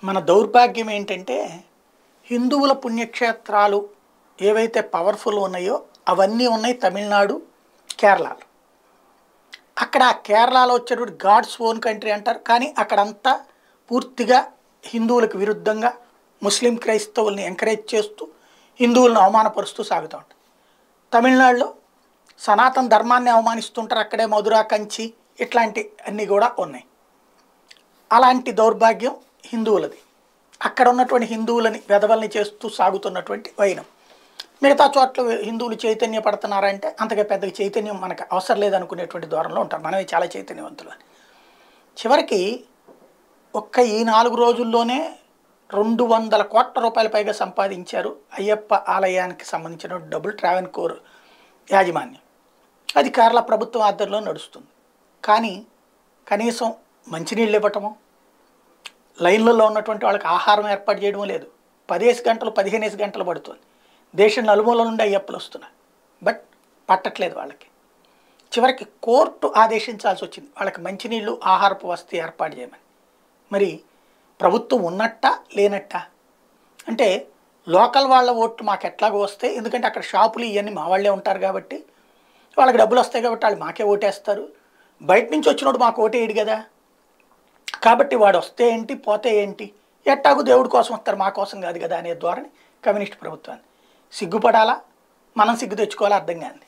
మన దౌర్భాగ్యం ఏంటంటే హిందువుల పుణ్యక్షేత్రాలు ఏవైతే పవర్ఫుల్ ఉన్నాయో అవన్నీ ఉన్నాయి తమిళనాడు, కేరళలో. అక్కడ కేరళలో వచ్చేటువంటి గాడ్స్ ఓన్ కంట్రీ అంటారు, కానీ అక్కడంతా పూర్తిగా హిందువులకు విరుద్ధంగా ముస్లిం క్రైస్తవుల్ని ఎంకరేజ్ చేస్తూ హిందువులను అవమానపరుస్తూ సాగుతూ ఉంటుంది. తమిళనాడులో సనాతన ధర్మాన్ని అవమానిస్తుంటారు, అక్కడే మధురా, కంచి ఇట్లాంటి అన్నీ కూడా ఉన్నాయి. అలాంటి దౌర్భాగ్యం హిందువులది. అక్కడ ఉన్నటువంటి హిందువులని వెధవల్ని చేస్తూ సాగుతున్నటువంటి వైనం. మిగతా చోట్ల హిందువులు చైతన్యపడుతున్నారంటే అంతగా పెద్దగా చైతన్యం మనకు అవసరం లేదనుకునేటువంటి ధోరణిలో ఉంటారు. మనమే చాలా చైతన్యవంతులు అని. చివరికి ఈ 4 రోజుల్లోనే 200 కోట్ల రూపాయల పైగా సంపాదించారు అయ్యప్ప ఆలయానికి సంబంధించిన డబ్బులు ట్రావెన్కోర్ యాజమాన్యం. అది కేరళ ప్రభుత్వం ఆధ్వర్యంలో నడుస్తుంది. కానీ కనీసం మంచినీళ్ళు ఇవ్వటము, లైన్లలో ఉన్నటువంటి వాళ్ళకి ఆహారం ఏర్పాటు చేయడం లేదు. 10 గంటలు 15 గంటలు పడుతుంది. దేశం నలుమూల నుండి అయ్యప్పలు వస్తున్నారు, బట్ పట్టట్లేదు వాళ్ళకి. చివరికి కోర్టు ఆదేశించాల్సి వచ్చింది వాళ్ళకి మంచినీళ్ళు, ఆహారపు వసతి ఏర్పాటు చేయమని. మరి ప్రభుత్వం ఉన్నట్టా లేనట్టా అంటే లోకల్ వాళ్ళ ఓట్లు మాకు ఎట్లాగో వస్తాయి, ఎందుకంటే అక్కడ షాపులు ఇవన్నీ మా వాళ్ళే ఉంటారు కాబట్టి వాళ్ళకి డబ్బులు వస్తాయి కాబట్టి వాళ్ళు మాకే ఓటేస్తారు. బయట నుంచి వచ్చినోడు మాకు ఓటేయడు కదా, కాబట్టి వాడు వస్తే ఏంటి పోతే ఏంటి, ఎట్టాగు దేవుడి కోసం వస్తారు మా కోసం కాదు కదా అనే ధోరణి కమ్యూనిస్ట్ ప్రభుత్వాన్ని. సిగ్గుపడాలా, మనం సిగ్గు తెచ్చుకోవాలా అర్థం కాదు.